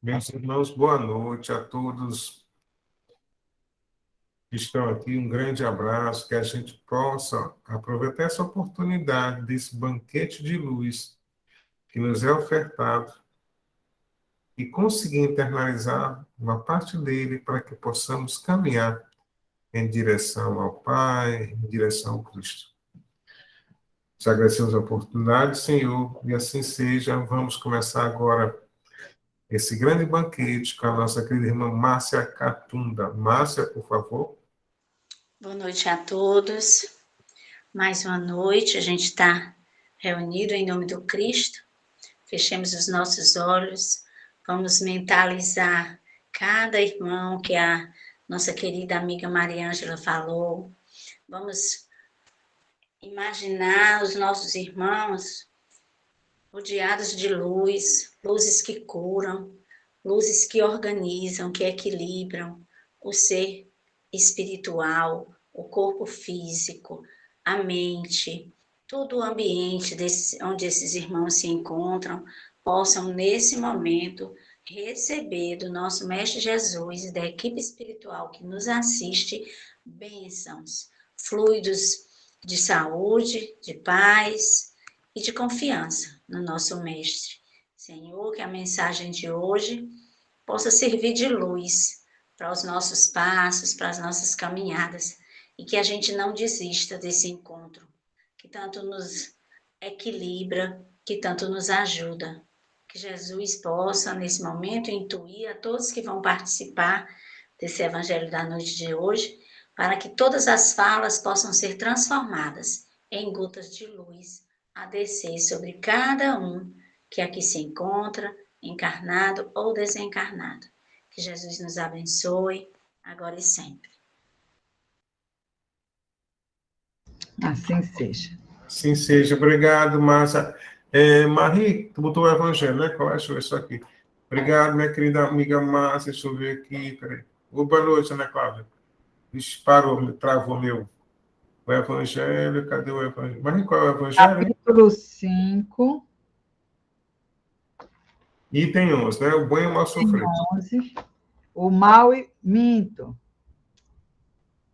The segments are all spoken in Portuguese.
Meus irmãos, boa noite a todos que estão aqui. Um grande abraço, que a gente possa aproveitar essa oportunidade desse banquete de luz que nos é ofertado e conseguir internalizar uma parte dele para que possamos caminhar em direção ao Pai, em direção ao Cristo. Te agradecemos a oportunidade, Senhor, e assim seja. Vamos começar agora esse grande banquete com a nossa querida irmã Márcia Catunda. Márcia, por favor. Boa noite a todos. Mais uma noite, a gente está reunido em nome do Cristo. Fechemos os nossos olhos, vamos mentalizar cada irmão que a nossa querida amiga Maria Ângela falou. Vamos imaginar os nossos irmãos rodeados de luz, luzes que curam, luzes que organizam, que equilibram o ser espiritual, o corpo físico, a mente, todo o ambiente onde esses irmãos se encontram, possam nesse momento receber do nosso Mestre Jesus e da equipe espiritual que nos assiste bênçãos, fluidos de saúde, de paz e de confiança no nosso Mestre. Senhor, que a mensagem de hoje possa servir de luz para os nossos passos, para as nossas caminhadas, e que a gente não desista desse encontro, que tanto nos equilibra, que tanto nos ajuda. Que Jesus possa, nesse momento, intuir a todos que vão participar desse Evangelho da noite de hoje, para que todas as falas possam ser transformadas em gotas de luz a descer sobre cada um que aqui se encontra, encarnado ou desencarnado. Que Jesus nos abençoe, agora e sempre. Assim seja. Assim seja. Obrigado, Márcia. Marie, tu botou o evangelho, né? Deixa eu ver isso aqui. Obrigado, minha querida amiga Márcia. Deixa eu ver aqui. Peraí. Boa noite, Ana Cláudia. Vixe, parou, travou meu. O evangelho, cadê o evangelho? Marie, qual é o evangelho? Capítulo 5. Item 11, né? O bom e o mal sofrido. 11. O mal e... Minto.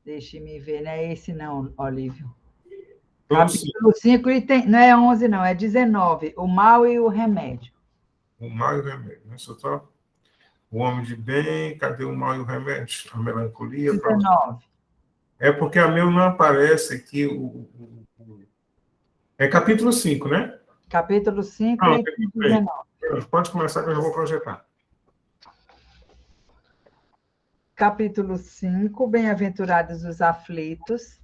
Deixe-me ver, não é esse não, Olívio. Capítulo 5, não é 11 não, é 19. O mal e o remédio. O mal e o remédio, né? Só o homem de bem, cadê o mal e o remédio? A melancolia. 19. É porque a meu não aparece aqui É capítulo 5, né? Capítulo 5 e 19. Pode começar que eu já vou projetar. Capítulo 5, Bem-aventurados os aflitos.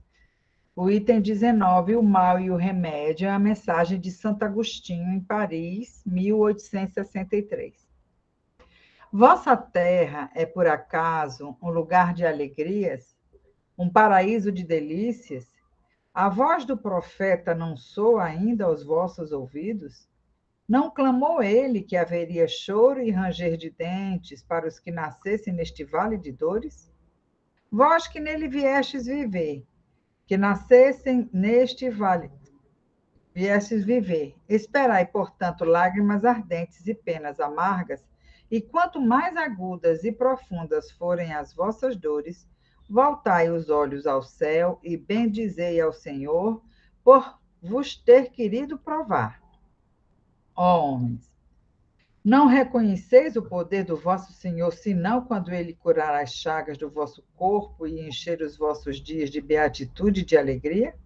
O item 19, o mal e o remédio, é a mensagem de Santo Agostinho, em Paris, 1863. Vossa terra é, por acaso, um lugar de alegrias? Um paraíso de delícias? A voz do profeta não soa ainda aos vossos ouvidos? Não clamou ele que haveria choro e ranger de dentes para os que nascessem neste vale de dores? Vós que nele viestes viver, que nascessem neste vale, viestes viver. Esperai, portanto, lágrimas ardentes e penas amargas, e quanto mais agudas e profundas forem as vossas dores, voltai os olhos ao céu e bendizei ao Senhor por vos ter querido provar. Ó homens, não reconheceis o poder do vosso Senhor, senão quando ele curar as chagas do vosso corpo e encher os vossos dias de beatitude e de alegria?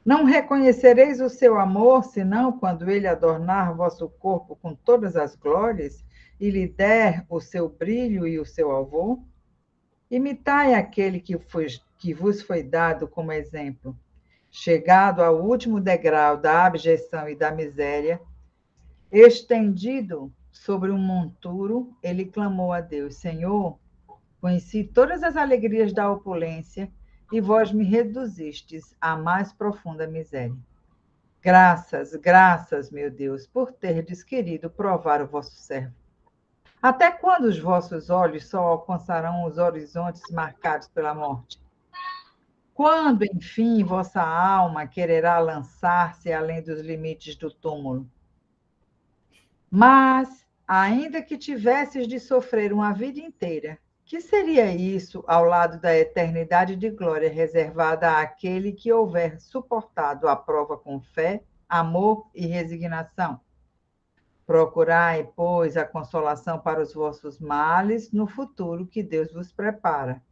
Não reconhecereis o seu amor, senão quando ele adornar vosso corpo com todas as glórias e lhe der o seu brilho e o seu alvor? Imitai aquele que vos foi dado como exemplo. Chegado ao último degrau da abjeção e da miséria, estendido sobre um monturo, ele clamou a Deus: Senhor, conheci todas as alegrias da opulência e vós me reduzistes à mais profunda miséria. Graças, graças, meu Deus, por terdes querido provar o vosso servo. Até quando os vossos olhos só alcançarão os horizontes marcados pela morte? Quando, enfim, vossa alma quererá lançar-se além dos limites do túmulo? Mas, ainda que tivesses de sofrer uma vida inteira, que seria isso ao lado da eternidade de glória reservada àquele que houver suportado a prova com fé, amor e resignação? Procurai, pois, a consolação para os vossos males no futuro que Deus vos prepara.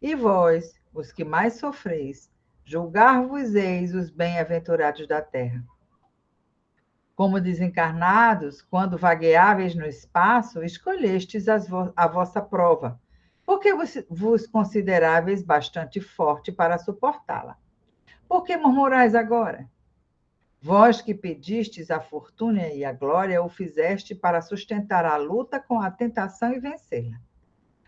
E vós, os que mais sofreis, julgar-vos-eis os bem-aventurados da terra. Como desencarnados, quando vagueáveis no espaço, escolhestes a vossa prova, porque vos consideráveis bastante forte para suportá-la. Por que murmurais agora? Vós que pedistes a fortuna e a glória, o fizeste para sustentar a luta com a tentação e vencê-la.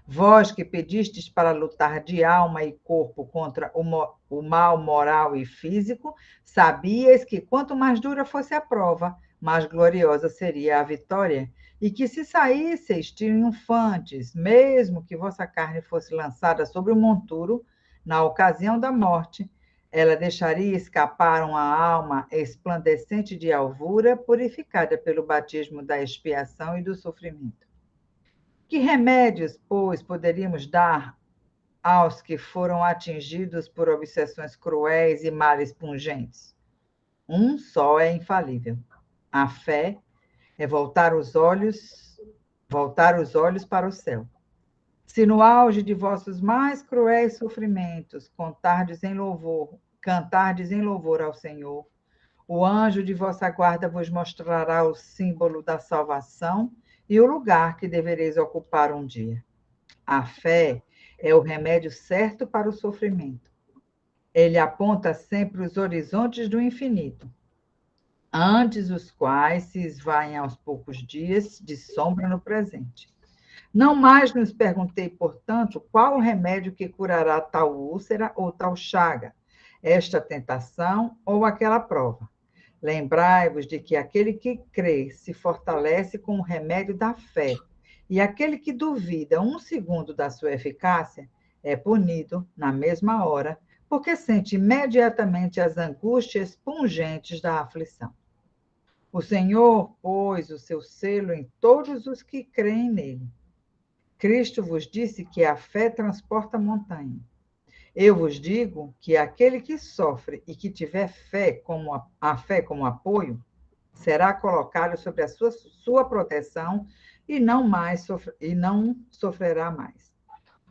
Vós que pedistes para lutar de alma e corpo contra o mal moral e físico, sabias que quanto mais dura fosse a prova, mais gloriosa seria a vitória, e que se saísseis triunfantes, mesmo que vossa carne fosse lançada sobre o monturo, na ocasião da morte, ela deixaria escapar uma alma esplandecente de alvura, purificada pelo batismo da expiação e do sofrimento. Que remédios, pois, poderíamos dar aos que foram atingidos por obsessões cruéis e males pungentes? Um só é infalível. A fé é voltar os olhos para o céu. Se no auge de vossos mais cruéis sofrimentos cantardes em louvor ao Senhor, o anjo de vossa guarda vos mostrará o símbolo da salvação e o lugar que devereis ocupar um dia. A fé é o remédio certo para o sofrimento. Ele aponta sempre os horizontes do infinito, antes os quais se esvaem aos poucos dias de sombra no presente. Não mais nos perguntei, portanto, qual o remédio que curará tal úlcera ou tal chaga, esta tentação ou aquela prova. Lembrai-vos de que aquele que crê se fortalece com o remédio da fé, e aquele que duvida um segundo da sua eficácia é punido na mesma hora, porque sente imediatamente as angústias pungentes da aflição. O Senhor pôs o seu selo em todos os que creem nele. Cristo vos disse que a fé transporta montanha. Eu vos digo que aquele que sofre e que tiver a fé como apoio, será colocado sob a sua proteção e não sofrerá mais.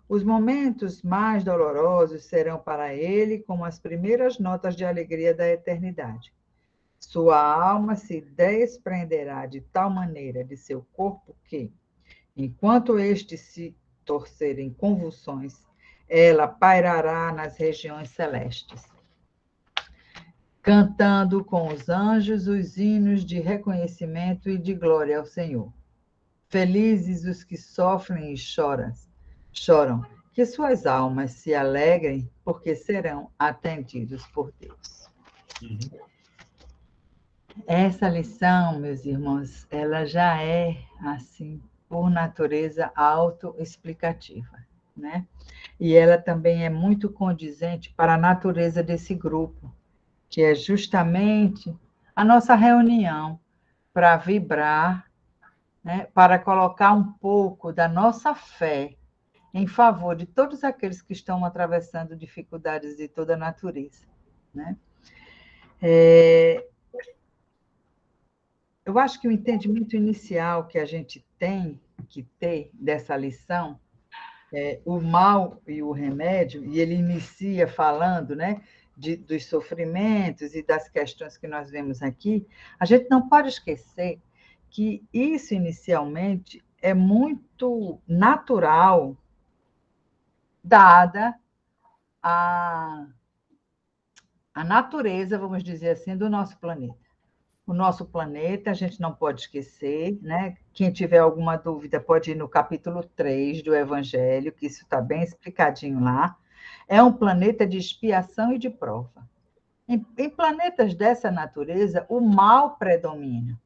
Os momentos mais dolorosos serão para ele como as primeiras notas de alegria da eternidade. Sua alma se desprenderá de tal maneira de seu corpo que, enquanto este se torcer em convulsões, ela pairará nas regiões celestes, cantando com os anjos os hinos de reconhecimento e de glória ao Senhor. Felizes os que sofrem e choram, que suas almas se alegrem, porque serão atendidos por Deus. Essa lição, meus irmãos, ela já é, assim, por natureza, autoexplicativa, né? E ela também é muito condizente para a natureza desse grupo, que é justamente a nossa reunião para vibrar, né, para colocar um pouco da nossa fé em favor de todos aqueles que estão atravessando dificuldades de toda a natureza, né? Eu acho que o entendimento inicial que a gente tem que ter dessa lição o mal e o remédio, e ele inicia falando, né, dos sofrimentos e das questões que nós vemos aqui, a gente não pode esquecer que isso, inicialmente, é muito natural, dada a natureza, vamos dizer assim, do nosso planeta. O nosso planeta, a gente não pode esquecer, né? Quem tiver alguma dúvida pode ir no capítulo 3 do Evangelho, que isso está bem explicadinho lá. É um planeta de expiação e de prova. Em planetas dessa natureza, o mal predomina.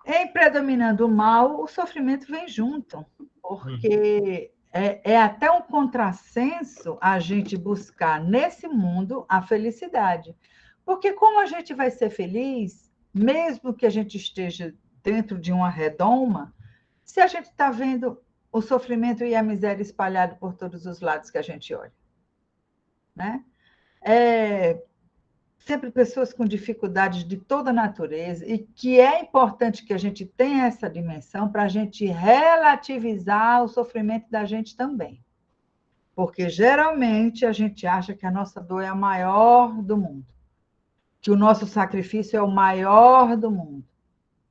Em predominando o mal, o sofrimento vem junto, porque é até um contrassenso a gente buscar nesse mundo a felicidade. Porque como a gente vai ser feliz, mesmo que a gente esteja dentro de uma redoma, se a gente está vendo o sofrimento e a miséria espalhado por todos os lados que a gente olha, né? Sempre pessoas com dificuldades de toda natureza, e que é importante que a gente tenha essa dimensão para a gente relativizar o sofrimento da gente também. Porque, geralmente, a gente acha que a nossa dor é a maior do mundo, que o nosso sacrifício é o maior do mundo,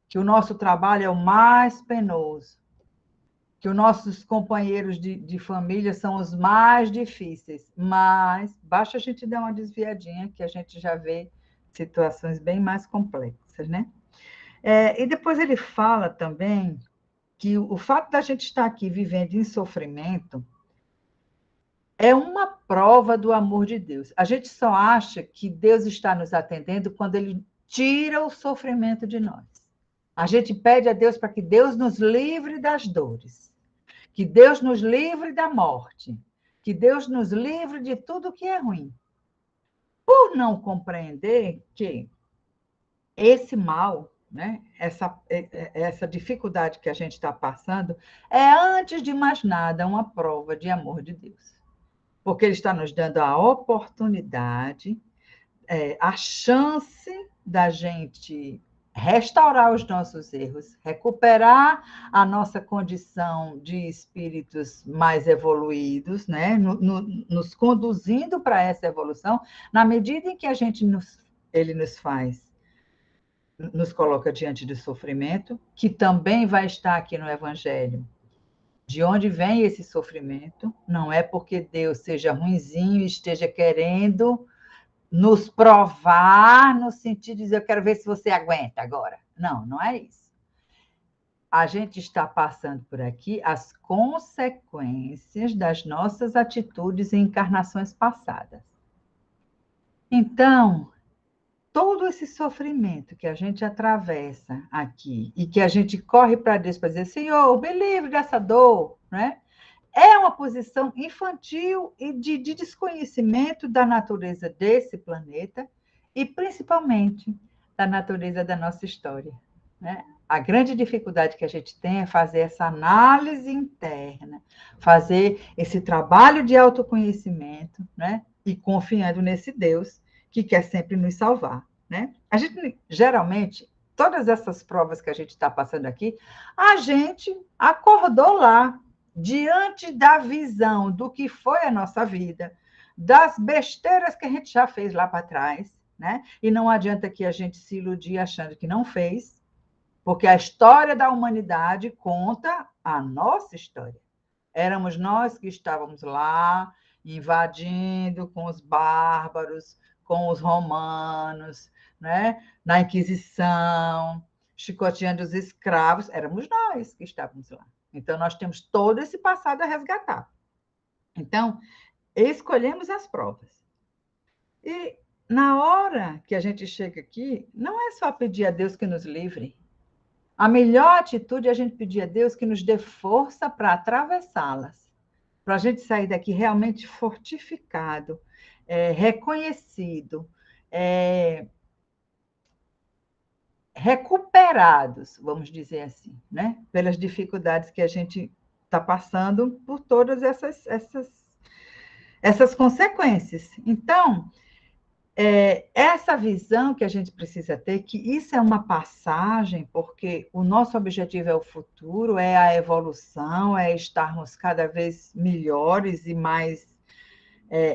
que o nosso trabalho é o mais penoso, que os nossos companheiros de família são os mais difíceis, mas basta a gente dar uma desviadinha que a gente já vê situações bem mais complexas, né? E depois ele fala também que o fato da gente estar aqui vivendo em sofrimento é uma prova do amor de Deus. A gente só acha que Deus está nos atendendo quando ele tira o sofrimento de nós. A gente pede a Deus para que Deus nos livre das dores, que Deus nos livre da morte, que Deus nos livre de tudo que é ruim. Por não compreender que esse mal, né, essa dificuldade que a gente está passando, é, antes de mais nada, uma prova de amor de Deus. Porque Ele está nos dando a oportunidade, a chance da gente restaurar os nossos erros, recuperar a nossa condição de espíritos mais evoluídos, né? Nos conduzindo para essa evolução, na medida em que ele nos coloca diante do sofrimento, que também vai estar aqui no Evangelho. De onde vem esse sofrimento? Não é porque Deus seja ruinzinho e esteja querendo nos provar no sentido de dizer, eu quero ver se você aguenta agora. Não, não é isso. A gente está passando por aqui as consequências das nossas atitudes em encarnações passadas. Então, todo esse sofrimento que a gente atravessa aqui e que a gente corre para Deus para dizer, Senhor, me livre dessa dor, né? É uma posição infantil e de desconhecimento da natureza desse planeta e, principalmente, da natureza da nossa história, né? A grande dificuldade que a gente tem é fazer essa análise interna, fazer esse trabalho de autoconhecimento, né? E confiando nesse Deus que quer sempre nos salvar, né? A gente, geralmente, todas essas provas que a gente está passando aqui, a gente acordou lá, diante da visão do que foi a nossa vida, das besteiras que a gente já fez lá para trás, né? E não adianta que a gente se iludir achando que não fez, porque a história da humanidade conta a nossa história. Éramos nós que estávamos lá, invadindo com os bárbaros, com os romanos, né? Na Inquisição, chicoteando os escravos, éramos nós que estávamos lá. Então, nós temos todo esse passado a resgatar. Então, escolhemos as provas. E, na hora que a gente chega aqui, não é só pedir a Deus que nos livre. A melhor atitude é a gente pedir a Deus que nos dê força para atravessá-las, para a gente sair daqui realmente fortificado, reconhecido, recuperados, vamos dizer assim, né? Pelas dificuldades que a gente está passando por todas essas consequências. Então, essa visão que a gente precisa ter, que isso é uma passagem, porque o nosso objetivo é o futuro, é a evolução, é estarmos cada vez melhores e mais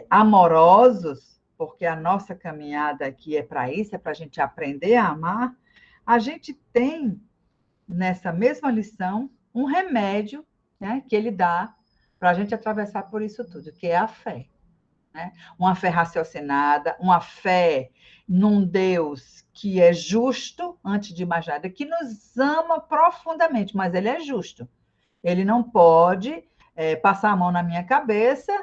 amorosos, porque a nossa caminhada aqui é para isso, é para a gente aprender a amar. A gente tem, nessa mesma lição, um remédio, né, que ele dá para a gente atravessar por isso tudo, que é a fé. Né? Uma fé raciocinada, uma fé num Deus que é justo, antes de mais nada, que nos ama profundamente, mas ele é justo. Ele não pode passar a mão na minha cabeça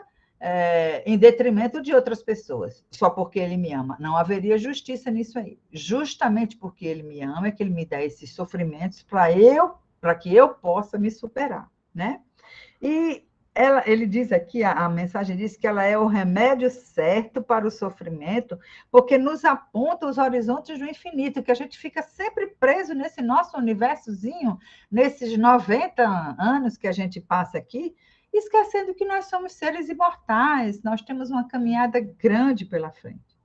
em detrimento de outras pessoas, só porque ele me ama. Não haveria justiça nisso aí. Justamente porque ele me ama é que ele me dá esses sofrimentos para que eu possa me superar, né? E Ele diz aqui, a mensagem diz que ela é o remédio certo para o sofrimento, porque nos aponta os horizontes do infinito, que a gente fica sempre preso nesse nosso universozinho, nesses 90 anos que a gente passa aqui, esquecendo que nós somos seres imortais, nós temos uma caminhada grande pela frente.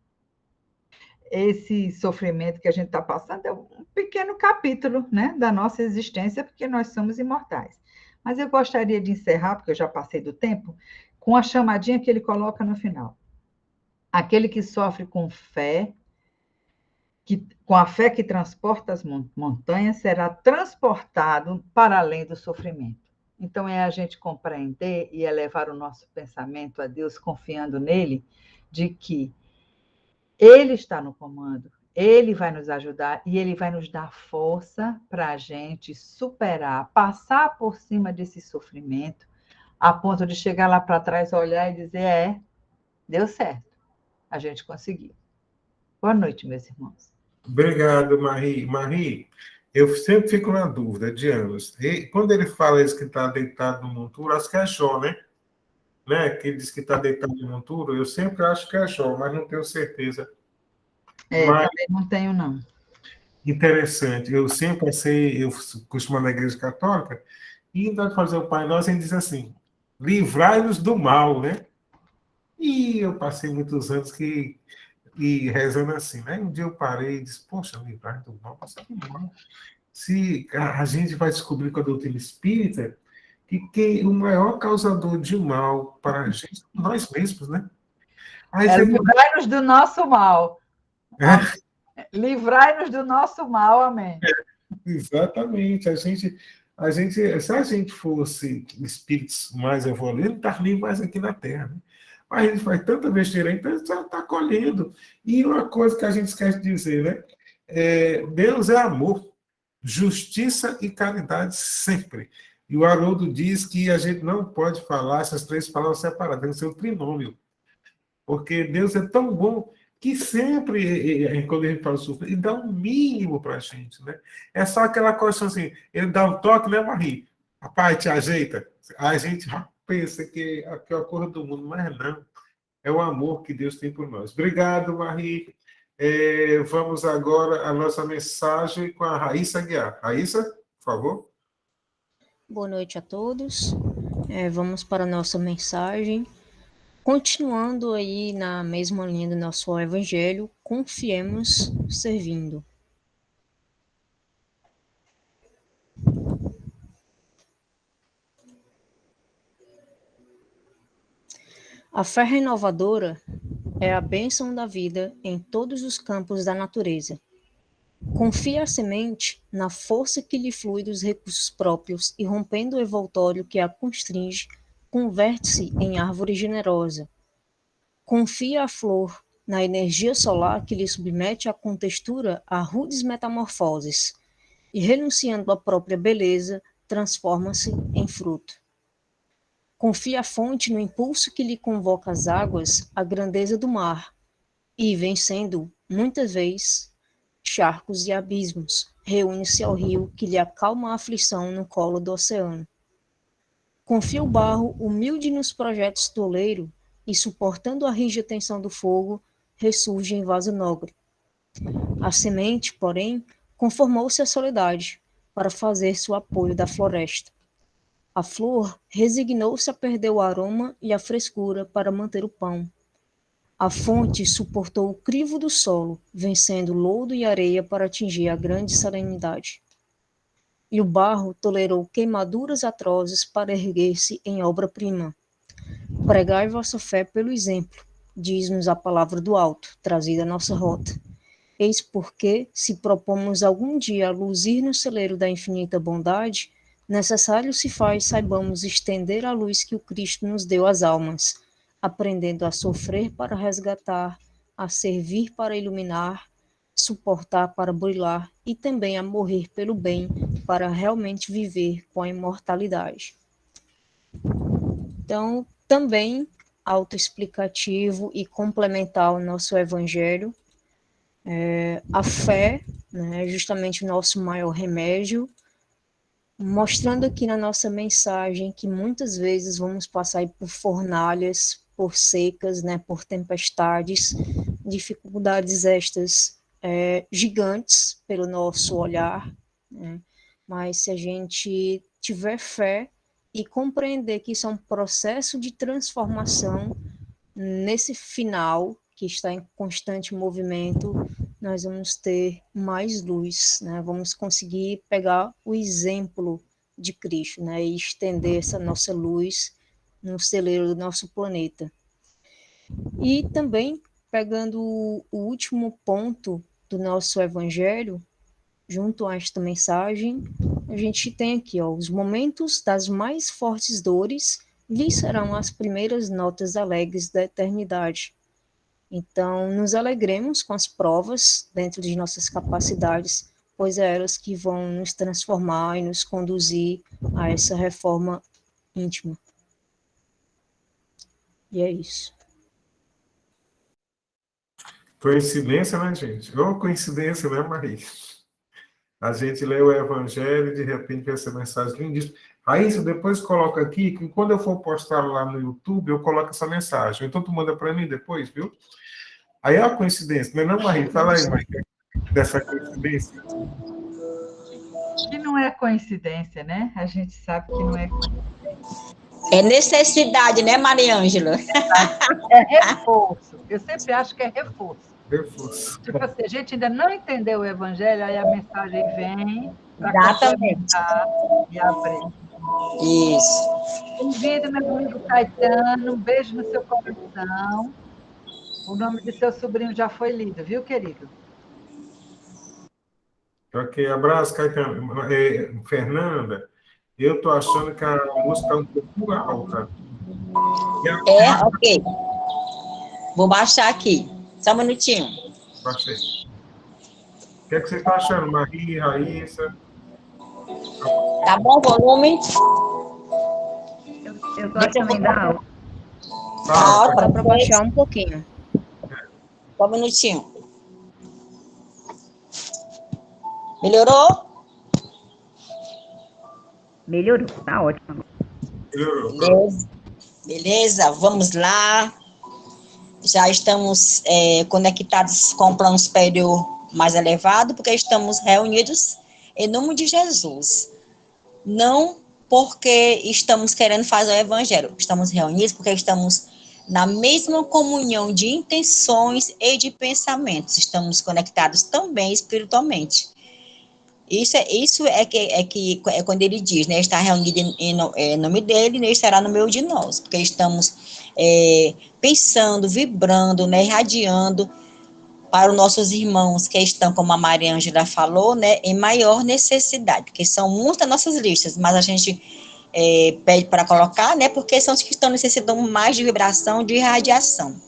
Esse sofrimento que a gente está passando é um pequeno capítulo, né, da nossa existência, porque nós somos imortais. Mas eu gostaria de encerrar, porque eu já passei do tempo, com a chamadinha que ele coloca no final. Aquele que sofre com fé, com a fé que transporta as montanhas, será transportado para além do sofrimento. Então, é a gente compreender e elevar o nosso pensamento a Deus, confiando nele, de que Ele está no comando, Ele vai nos ajudar e Ele vai nos dar força para a gente superar, passar por cima desse sofrimento, a ponto de chegar lá para trás, olhar e dizer: deu certo, a gente conseguiu. Boa noite, meus irmãos. Obrigado, Marie. Marie, eu sempre fico na dúvida de anos. E quando ele fala isso que está deitado no monturo, acho que é Jó, né? Que ele diz que está deitado no monturo, eu sempre acho que é Jó, mas não tenho certeza. Mas Também não tenho, não. interessante, eu sempre passei, eu costumo na igreja católica, e na hora de fazer o Pai Nosso, ele diz assim, livrai-nos do mal, né? E eu passei muitos anos e rezando assim, né? Um dia eu parei e disse, poxa, livrai do mal, mas que mal. Se a gente vai descobrir com a doutrina espírita que o maior causador de mal para a gente somos nós mesmos, né? Aí livrai-nos do nosso mal. É, Livrai-nos do nosso mal, amém. exatamente. Se a gente fosse espíritos mais evoluídos, não estaria nem mais aqui na Terra, né? Mas a gente faz tanta besteira, então a gente já está colhendo. E uma coisa que a gente esquece de dizer, né? Deus é amor, justiça e caridade sempre. E o Haroldo diz que a gente não pode falar essas três palavras separadas, tem que ser o trinômio. Porque Deus é tão bom que sempre, quando a gente fala sofrer, ele dá um mínimo para a gente, né? É só aquela questão assim, ele dá um toque, né, Marie? Rapaz, te ajeita. A gente já pensa que é a cor do mundo, mas não. É o amor que Deus tem por nós. Obrigado, Marie. Vamos agora à nossa mensagem com a Raíssa Aguiar. Raíssa, por favor. Boa noite a todos. Vamos para a nossa mensagem. Continuando aí na mesma linha do nosso evangelho, confiemos servindo. A fé renovadora é a bênção da vida em todos os campos da natureza. Confia a semente na força que lhe flui dos recursos próprios e, rompendo o envoltório que a constringe, converte-se em árvore generosa. Confia a flor na energia solar que lhe submete a contextura a rudes metamorfoses e, renunciando à própria beleza, transforma-se em fruto. Confia a fonte no impulso que lhe convoca as águas, a grandeza do mar, e, vencendo, muitas vezes, charcos e abismos, reúne-se ao rio que lhe acalma a aflição no colo do oceano. Confia o barro humilde nos projetos do oleiro e, suportando a rígida tensão do fogo, ressurge em vaso nobre. A semente, porém, conformou-se à soledade para fazer-se o apoio da floresta. A flor resignou-se a perder o aroma e a frescura para manter o pão. A fonte suportou o crivo do solo, vencendo lodo e areia para atingir a grande serenidade. E o barro tolerou queimaduras atrozes para erguer-se em obra-prima. Pregai vossa fé pelo exemplo, diz-nos a palavra do alto, trazida à nossa rota. Eis porque, se propomos algum dia luzir no celeiro da infinita bondade, necessário se faz saibamos estender a luz que o Cristo nos deu às almas, aprendendo a sofrer para resgatar, a servir para iluminar, suportar para brilhar e também a morrer pelo bem para realmente viver com a imortalidade. Então, também autoexplicativo e complementar ao nosso evangelho, a fé, né, é justamente o nosso maior remédio, mostrando aqui na nossa mensagem que muitas vezes vamos passar aí por fornalhas, por secas, né, por tempestades, dificuldades estas gigantes pelo nosso olhar, né? Mas se a gente tiver fé e compreender que isso é um processo de transformação, nesse final, que está em constante movimento, nós vamos ter mais luz, né? Vamos conseguir pegar o exemplo de Cristo, né? E estender essa nossa luz no celeiro do nosso planeta. E também, pegando o último ponto do nosso evangelho, junto a esta mensagem, a gente tem aqui, ó, os momentos das mais fortes dores lhes serão as primeiras notas alegres da eternidade. Então, nos alegremos com as provas dentro de nossas capacidades, pois é elas que vão nos transformar e nos conduzir a essa reforma íntima. E é isso. Coincidência, né, gente? Ou coincidência, né, Maria? A gente lê o Evangelho e, de repente, vê essa mensagem lindíssima. Raíssa, depois coloca aqui, que quando eu for postar lá no YouTube, eu coloco essa mensagem. Então, tu manda para mim depois, viu? Aí é uma coincidência, não é não, Maria? Fala aí, Maria, dessa coincidência. Que não é coincidência, né? A gente sabe que não é coincidência. É necessidade, né, Maria Ângela? É reforço. Eu sempre acho que é reforço. Reforço. Tipo assim, a gente ainda não entendeu o evangelho, aí a mensagem vem para Exatamente. complementar e abrir. Isso. Bem-vindo, meu amigo Caetano. Um beijo no seu coração. O nome de seu sobrinho já foi lido, viu, querido? Ok, abraço, Caetano. Fernanda, eu estou achando que a música é um pouco alta. Ok. Vou baixar aqui. Só um minutinho. Baixei. O que é que você está achando, Maria, Raíssa? Tá bom o volume? Eu estou achando ainda alto. Tá, Dá para baixar um pouquinho. Só um minutinho. Melhorou? Melhorou, tá ótimo. Melhorou. Beleza, vamos lá. Já estamos conectados com o plano superior mais elevado, porque estamos reunidos em nome de Jesus. Não porque estamos querendo fazer o evangelho. Estamos reunidos porque estamos na mesma comunhão de intenções e de pensamentos. Estamos conectados também espiritualmente. Isso é quando ele diz, né, está reunido em nome dele, né, estará no meio de nós, porque estamos pensando, vibrando, né, irradiando para os nossos irmãos que estão, como a Maria Ângela falou, né, em maior necessidade, porque são muitas nossas listas, mas a gente pede para colocar, né, porque são os que estão necessitando mais de vibração, de irradiação.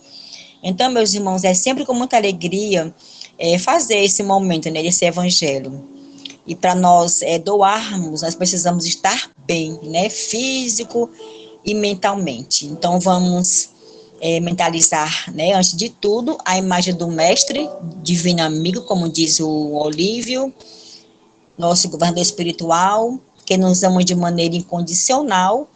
Então, meus irmãos, é sempre com muita alegria fazer esse momento, né, desse evangelho. E para nós doarmos, nós precisamos estar bem, né, físico e mentalmente. Então, vamos mentalizar, né, antes de tudo, a imagem do Mestre, Divino Amigo, como diz o Olívio, nosso governador espiritual, que nos ama de maneira incondicional,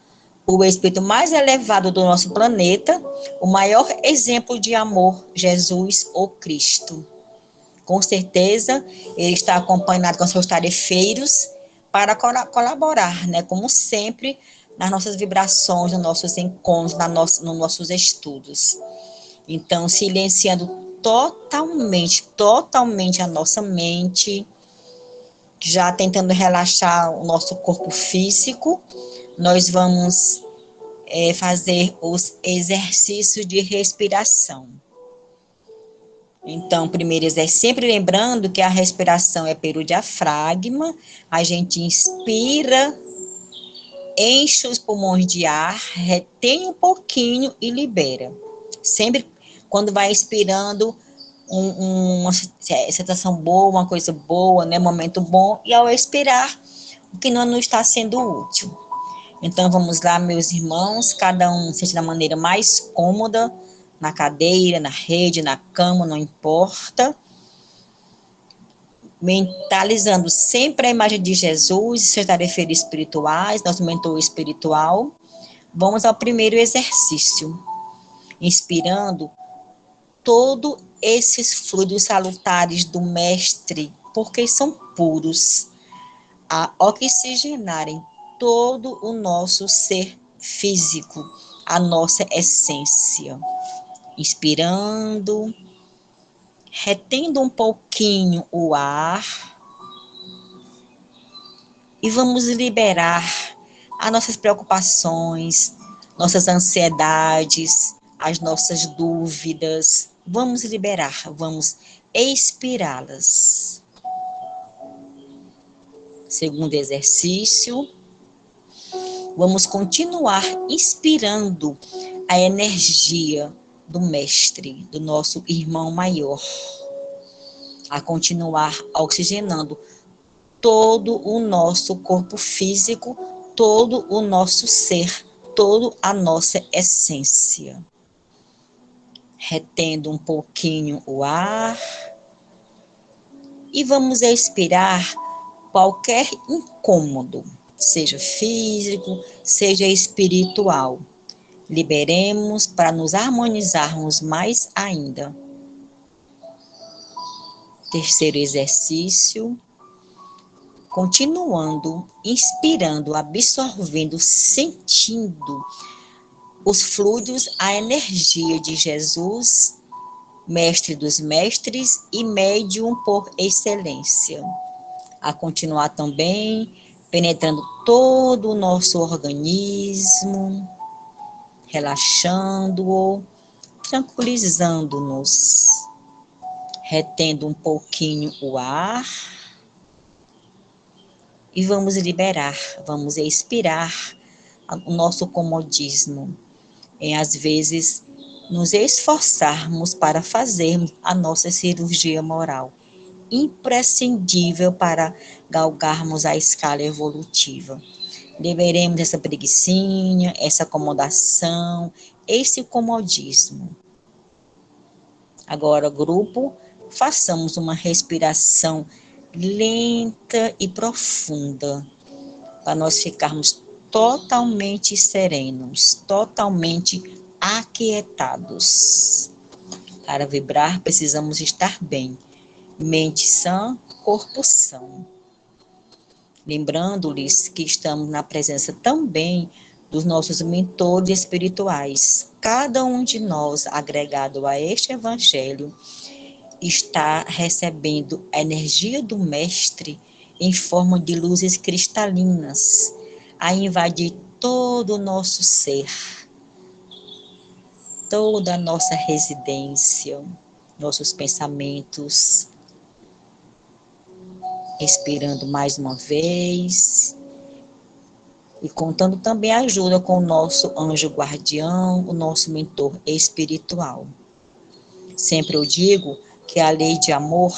o espírito mais elevado do nosso planeta, o maior exemplo de amor, Jesus, o Cristo. Com certeza, ele está acompanhado com seus tarefeiros para colaborar, né, como sempre, nas nossas vibrações, nos nossos encontros, nos nossos estudos. Então, silenciando totalmente a nossa mente, já tentando relaxar o nosso corpo físico, nós vamos fazer os exercícios de respiração. Então, primeiro exercício, sempre lembrando que a respiração é pelo diafragma, a gente inspira, enche os pulmões de ar, retém um pouquinho e libera. Sempre quando vai inspirando, uma sensação boa, uma coisa boa, né, momento bom, e ao expirar, o que não está sendo útil. Então, vamos lá, meus irmãos, cada um seja da maneira mais cômoda, na cadeira, na rede, na cama, não importa. mentalizando sempre a imagem de Jesus e seus tarefeiros espirituais, nosso mentor espiritual. Vamos ao primeiro exercício, inspirando todos esses fluidos salutares do Mestre, porque são puros, a oxigenarem todo o nosso ser físico, a nossa essência. Inspirando, retendo um pouquinho o ar e vamos liberar as nossas preocupações, nossas ansiedades, as nossas dúvidas. Vamos liberar, vamos expirá-las. Segundo exercício, vamos continuar inspirando a energia do Mestre, do nosso irmão maior, a continuar oxigenando todo o nosso corpo físico, todo o nosso ser, toda a nossa essência. Retendo um pouquinho o ar e vamos expirar qualquer incômodo, seja físico, seja espiritual. Liberemos para nos harmonizarmos mais ainda. Terceiro exercício, continuando, inspirando, absorvendo, sentindo os fluidos, a energia de Jesus, Mestre dos Mestres e Médium por excelência. A continuar também penetrando todo o nosso organismo, relaxando-o, tranquilizando-nos, retendo um pouquinho o ar e vamos liberar, vamos expirar o nosso comodismo, em às vezes nos esforçarmos para fazermos a nossa cirurgia moral, imprescindível para galgarmos a escala evolutiva. Liberemos essa preguicinha, essa acomodação, esse comodismo. Agora, grupo, façamos uma respiração lenta e profunda, para nós ficarmos totalmente serenos, totalmente aquietados. Para vibrar, precisamos estar bem. Mente sã, corpo são. Lembrando-lhes que estamos na presença também dos nossos mentores espirituais. Cada um de nós, agregado a este evangelho, está recebendo a energia do Mestre em forma de luzes cristalinas, a invadir todo o nosso ser, toda a nossa residência, nossos pensamentos. Respirando mais uma vez e contando também a ajuda com o nosso anjo guardião, o nosso mentor espiritual. Sempre eu digo que a lei de amor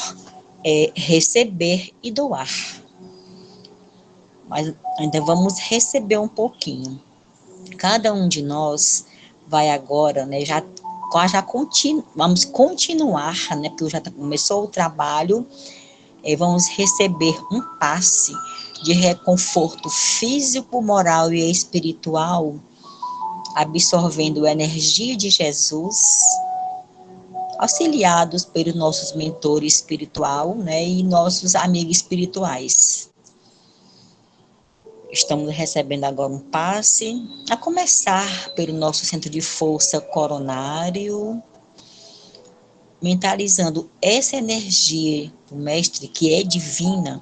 é receber e doar. Mas ainda vamos receber um pouquinho. Cada um de nós vai agora, né, vamos continuar, né, porque já começou o trabalho. Vamos receber um passe de reconforto físico, moral e espiritual, absorvendo a energia de Jesus, auxiliados pelos nossos mentores espiritual, né, e nossos amigos espirituais. Estamos recebendo agora um passe, a começar pelo nosso centro de força coronário, mentalizando essa energia do Mestre, que é divina,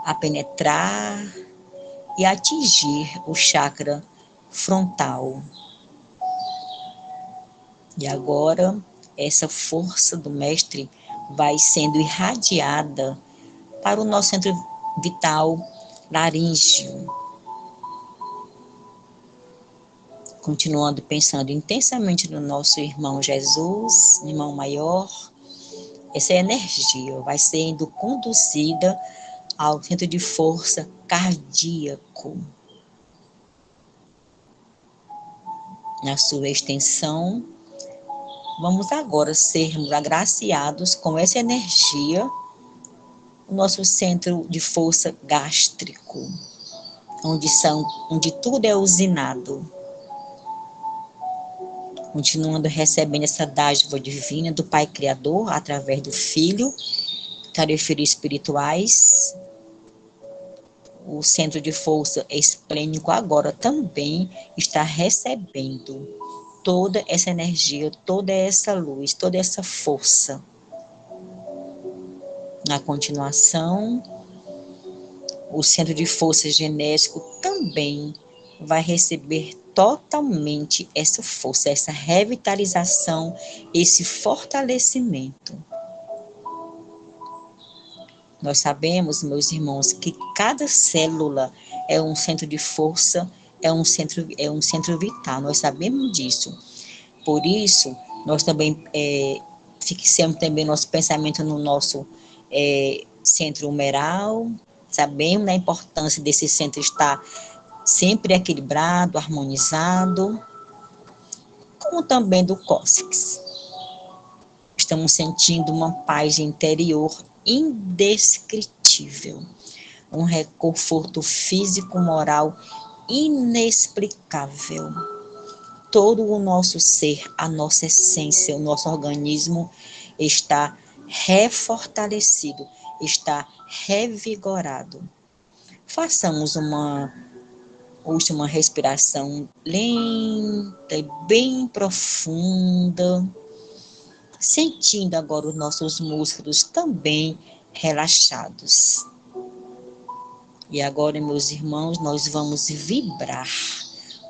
a penetrar e atingir o chakra frontal. E agora, essa força do Mestre vai sendo irradiada para o nosso centro vital laríngeo. Continuando pensando intensamente no nosso irmão Jesus, irmão maior, essa energia vai sendo conduzida ao centro de força cardíaco. Na sua extensão, vamos agora sermos agraciados com essa energia, o nosso centro de força gástrico, onde tudo é usinado. Continuando recebendo essa dádiva divina do Pai Criador, através do Filho, tarefeiros espirituais. O centro de força esplênico agora também está recebendo toda essa energia, toda essa luz, toda essa força. Na continuação, o centro de força genético também vai receber totalmente essa força, essa revitalização, esse fortalecimento. Nós sabemos, meus irmãos, que cada célula é um centro de força, é um centro vital. Nós sabemos disso. Por isso, nós também fixamos também nosso pensamento no nosso centro humeral. Sabemos da importância desse centro estar sempre equilibrado, harmonizado, como também do cóccix. Estamos sentindo uma paz interior indescritível, um reconforto físico, moral inexplicável. Todo o nosso ser, a nossa essência, o nosso organismo está refortalecido, está revigorado. Façamos uma última respiração lenta e bem profunda, sentindo agora os nossos músculos também relaxados. E agora, meus irmãos, nós vamos vibrar,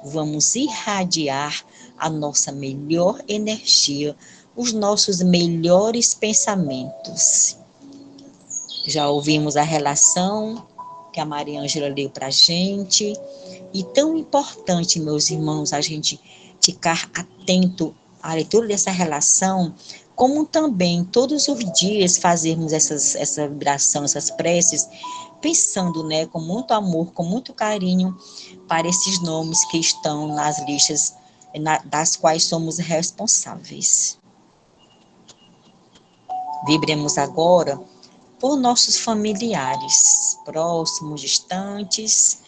vamos irradiar a nossa melhor energia, os nossos melhores pensamentos. Já ouvimos a relação que a Maria Ângela leu para a gente, e tão importante, meus irmãos, a gente ficar atento à leitura dessa relação, como também todos os dias fazermos essa vibração, essas preces, pensando, né, com muito amor, com muito carinho, para esses nomes que estão nas listas das quais somos responsáveis. Vibremos agora por nossos familiares, próximos, distantes,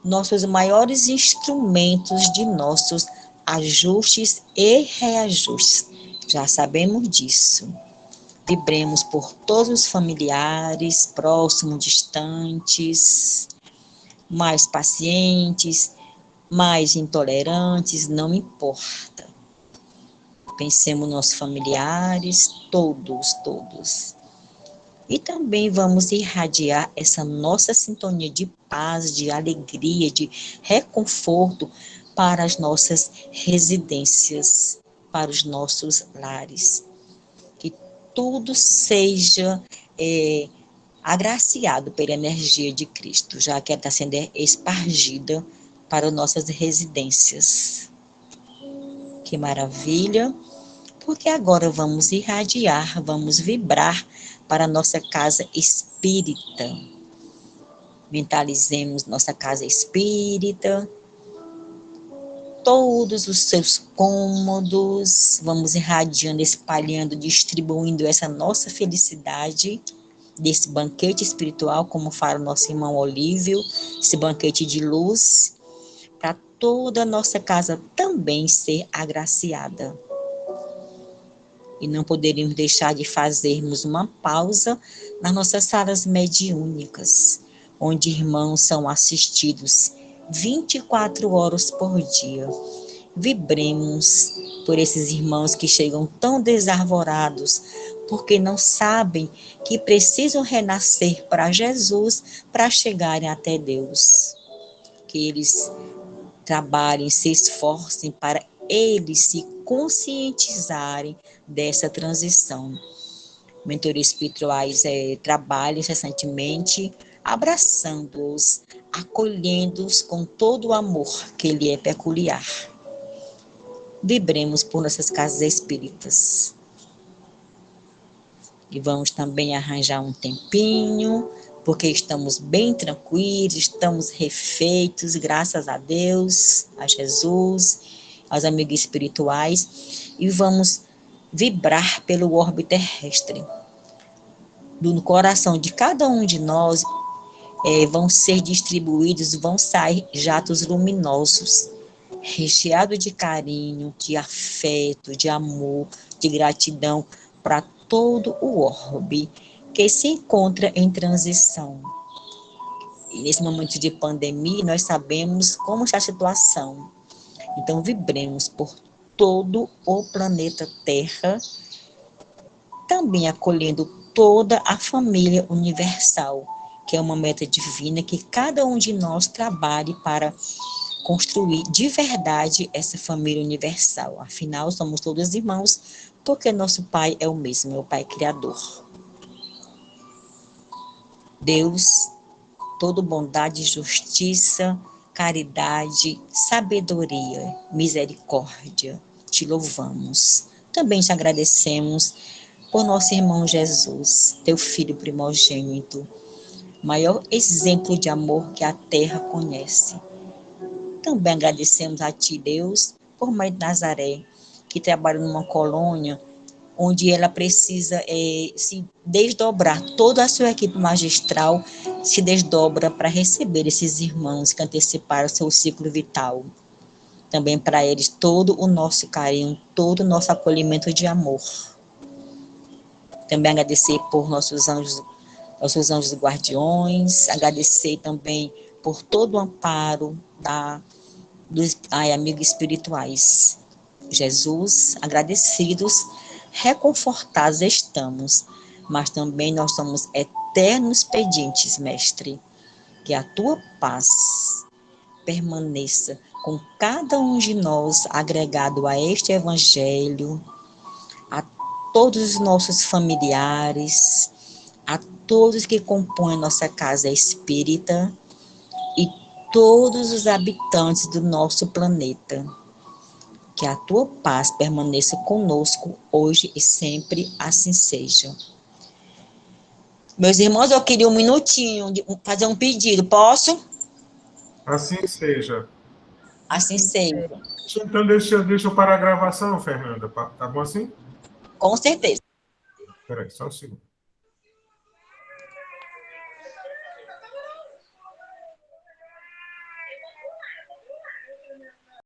nossos maiores instrumentos de nossos ajustes e reajustes. Já sabemos disso. Vibremos por todos os familiares, próximos, distantes, mais pacientes, mais intolerantes, não importa. Pensemos nos nossos familiares, todos. E também vamos irradiar essa nossa sintonia de paz, de alegria, de reconforto para as nossas residências, para os nossos lares. Que tudo seja agraciado pela energia de Cristo, já que ela está sendo espargida para nossas residências. Que maravilha! Porque agora vamos irradiar, vamos vibrar para a nossa casa espírita. Mentalizemos nossa casa espírita, todos os seus cômodos, vamos irradiando, espalhando, distribuindo essa nossa felicidade, desse banquete espiritual, como fala o nosso irmão Olívio, esse banquete de luz, para toda a nossa casa também ser agraciada. E não poderíamos deixar de fazermos uma pausa nas nossas salas mediúnicas, onde irmãos são assistidos 24 horas por dia. Vibremos por esses irmãos que chegam tão desarvorados, porque não sabem que precisam renascer para Jesus para chegarem até Deus. Que eles trabalhem, se esforcem para eles se conscientizarem dessa transição. Mentores espirituais trabalham incessantemente, abraçando-os, acolhendo-os com todo o amor que lhe é peculiar. Vibremos por nossas casas espíritas. E vamos também arranjar um tempinho, porque estamos bem tranquilos, estamos refeitos, graças a Deus, a Jesus, aos amigos espirituais, e vamos vibrar pelo orbe terrestre. do coração de cada um de nós, vão ser distribuídos, vão sair jatos luminosos, recheados de carinho, de afeto, de amor, de gratidão para todo o orbe que se encontra em transição. E nesse momento de pandemia, nós sabemos como está a situação. Então, vibremos por todo o planeta Terra, também acolhendo toda a família universal, que é uma meta divina que cada um de nós trabalhe para construir de verdade essa família universal. Afinal, somos todos irmãos, porque nosso Pai é o mesmo, é o Pai Criador. Deus, toda bondade, justiça, caridade, sabedoria, misericórdia, te louvamos. Também te agradecemos por nosso irmão Jesus, teu filho primogênito, maior exemplo de amor que a terra conhece. Também agradecemos a ti, Deus, por Maria de Nazaré, que trabalha numa colônia onde ela precisa se desdobrar, toda a sua equipe magistral se desdobra para receber esses irmãos que anteciparam seu ciclo vital. Também para eles todo o nosso carinho, todo o nosso acolhimento de amor. Também agradecer por nossos anjos guardiões, agradecer também por todo o amparo dos amigos espirituais. Jesus, agradecidos, reconfortados estamos, mas também nós somos eternos pedintes, Mestre, que a tua paz permaneça com cada um de nós agregado a este evangelho, a todos os nossos familiares, a todos que compõem nossa casa espírita e todos os habitantes do nosso planeta. Que a tua paz permaneça conosco hoje e sempre, assim seja. Meus irmãos, eu queria um minutinho de fazer um pedido, posso? Assim seja. Assim seja. Então, deixa eu parar a gravação, Fernanda. Tá bom assim? Com certeza. Espera aí, só um segundo.